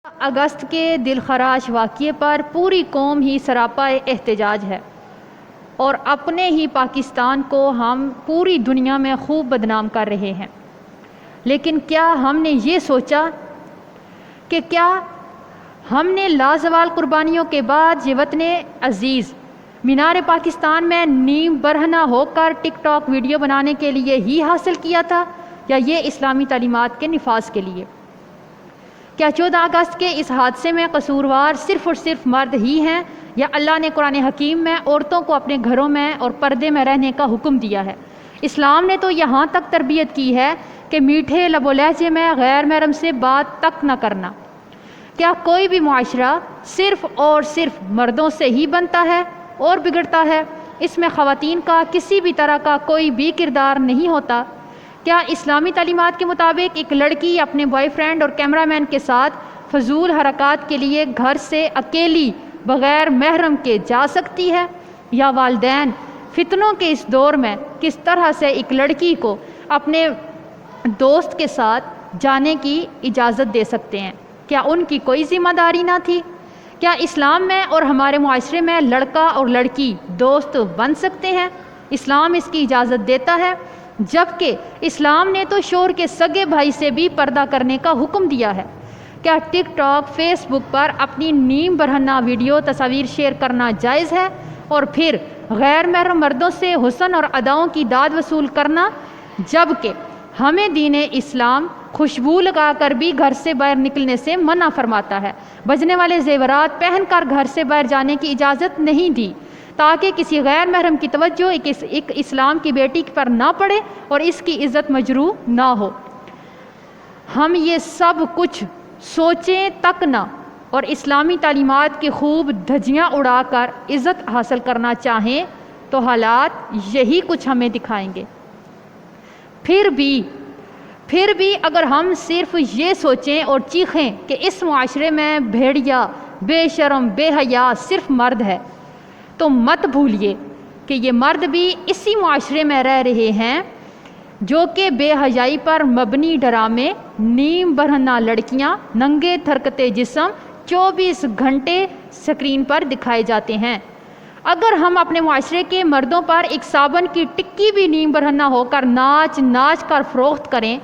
اگست کے دلخراش واقعے پر پوری قوم ہی سراپا احتجاج ہے اور اپنے ہی پاکستان کو ہم پوری دنیا میں خوب بدنام کر رہے ہیں۔ لیکن کیا ہم نے یہ سوچا کہ کیا ہم نے لازوال قربانیوں کے بعد یہ وطن عزیز مینار پاکستان میں نیم برہنہ ہو کر ٹک ٹاک ویڈیو بنانے کے لیے ہی حاصل کیا تھا یا یہ اسلامی تعلیمات کے نفاذ کے لیے؟ کیا 14 اگست کے اس حادثے میں قصوروار صرف اور صرف مرد ہی ہیں یا اللہ نے قرآن حکیم میں عورتوں کو اپنے گھروں میں اور پردے میں رہنے کا حکم دیا ہے؟ اسلام نے تو یہاں تک تربیت کی ہے کہ میٹھے لب و لہجے میں غیر محرم سے بات تک نہ کرنا۔ کیا کوئی بھی معاشرہ صرف اور صرف مردوں سے ہی بنتا ہے اور بگڑتا ہے؟ اس میں خواتین کا کسی بھی طرح کا کوئی بھی کردار نہیں ہوتا؟ کیا اسلامی تعلیمات کے مطابق ایک لڑکی اپنے بوائے فرینڈ اور کیمرہ مین کے ساتھ فضول حرکات کے لیے گھر سے اکیلی بغیر محرم کے جا سکتی ہے؟ یا والدین فتنوں کے اس دور میں کس طرح سے ایک لڑکی کو اپنے دوست کے ساتھ جانے کی اجازت دے سکتے ہیں؟ کیا ان کی کوئی ذمہ داری نہ تھی؟ کیا اسلام میں اور ہمارے معاشرے میں لڑکا اور لڑکی دوست بن سکتے ہیں؟ اسلام اس کی اجازت دیتا ہے، جبکہ اسلام نے تو شوہر کے سگے بھائی سے بھی پردہ کرنے کا حکم دیا ہے۔ کیا ٹک ٹاک، فیس بک پر اپنی نیم برہنہ ویڈیو تصاویر شیئر کرنا جائز ہے اور پھر غیر محرم مردوں سے حسن اور اداؤں کی داد وصول کرنا، جبکہ ہمیں دین اسلام خوشبو لگا کر بھی گھر سے باہر نکلنے سے منع فرماتا ہے، بجنے والے زیورات پہن کر گھر سے باہر جانے کی اجازت نہیں دی تاکہ کسی غیر محرم کی توجہ ایک اسلام کی بیٹی پر نہ پڑے اور اس کی عزت مجروح نہ ہو؟ ہم یہ سب کچھ سوچیں تک نہ اور اسلامی تعلیمات کی خوب دھجیاں اڑا کر عزت حاصل کرنا چاہیں تو حالات یہی کچھ ہمیں دکھائیں گے۔ پھر بھی اگر ہم صرف یہ سوچیں اور چیخیں کہ اس معاشرے میں بھیڑیا، بے شرم، بے حیا صرف مرد ہے، تو مت بھولیے کہ یہ مرد بھی اسی معاشرے میں رہ رہے ہیں جو کہ بے حیائی پر مبنی ڈرامے، نیم برہنہ لڑکیاں، ننگے تھرکتے جسم 24 گھنٹے سکرین پر دکھائے جاتے ہیں۔ اگر ہم اپنے معاشرے کے مردوں پر ایک صابن کی ٹکی بھی نیم برہنہ ہو کر ناچ کر فروخت کریں،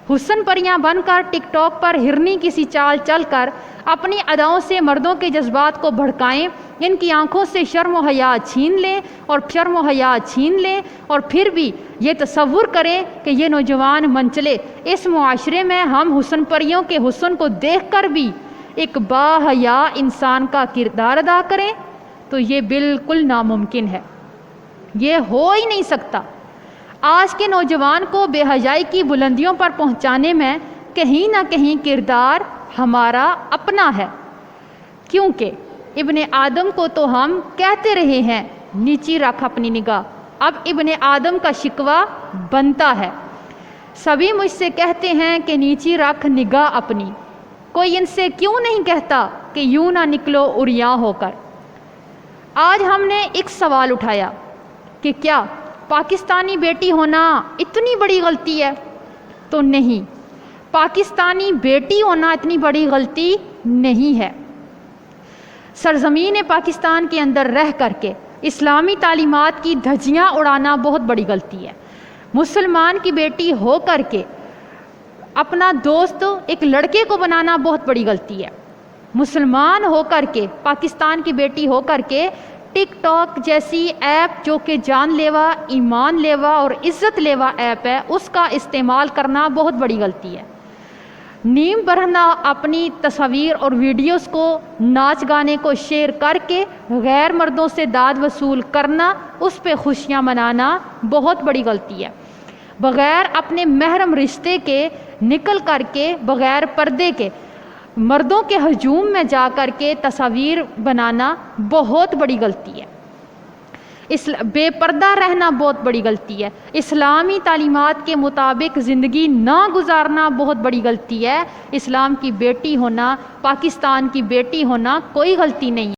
حسن پریاں بن کر ٹک ٹاک پر ہرنی کسی چال چل کر اپنی اداؤں سے مردوں کے جذبات کو بھڑکائیں، ان کی آنکھوں سے شرم و حیا چھین لیں اور پھر بھی یہ تصور کریں کہ یہ نوجوان منچلے اس معاشرے میں ہم حسن پریوں کے حسن کو دیکھ کر بھی ایک با حیا انسان کا کردار ادا کریں، تو یہ بالکل ناممکن ہے، یہ ہو ہی نہیں سکتا۔ آج کے نوجوان کو بے حیائی کی بلندیوں پر پہنچانے میں کہیں نہ کہیں کردار ہمارا اپنا ہے، کیونکہ ابن آدم کو تو ہم کہتے رہے ہیں نیچی رکھ اپنی نگاہ، اب ابن آدم کا شکوہ بنتا ہے۔ سبھی مجھ سے کہتے ہیں کہ نیچی رکھ نگاہ اپنی، کوئی ان سے کیوں نہیں کہتا کہ یوں نہ نکلو عریاں ہو کر؟ آج ہم نے ایک سوال اٹھایا کہ کیا پاکستانی بیٹی ہونا اتنی بڑی غلطی ہے؟ تو نہیں، پاکستانی بیٹی ہونا اتنی بڑی غلطی نہیں ہے۔ سرزمین پاکستان کے اندر رہ کر کے اسلامی تعلیمات کی دھجیاں اڑانا بہت بڑی غلطی ہے۔ مسلمان کی بیٹی ہو کر کے اپنا دوست ایک لڑکے کو بنانا بہت بڑی غلطی ہے۔ مسلمان ہو کر کے، پاکستان کی بیٹی ہو کر کے ٹک ٹاک جیسی ایپ جو کہ جان لیوا، ایمان لیوا اور عزت لیوا ایپ ہے، اس کا استعمال کرنا بہت بڑی غلطی ہے۔ نیم برہنہ اپنی تصاویر اور ویڈیوز کو ناچ گانے کو شیئر کر کے غیر مردوں سے داد وصول کرنا، اس پہ خوشیاں منانا بہت بڑی غلطی ہے۔ بغیر اپنے محرم رشتے کے نکل کر کے، بغیر پردے کے مردوں کے ہجوم میں جا کر کے تصاویر بنانا بہت بڑی غلطی ہے۔ بے پردہ رہنا بہت بڑی غلطی ہے۔ اسلامی تعلیمات کے مطابق زندگی نہ گزارنا بہت بڑی غلطی ہے۔ اسلام کی بیٹی ہونا، پاکستان کی بیٹی ہونا کوئی غلطی نہیں ہے۔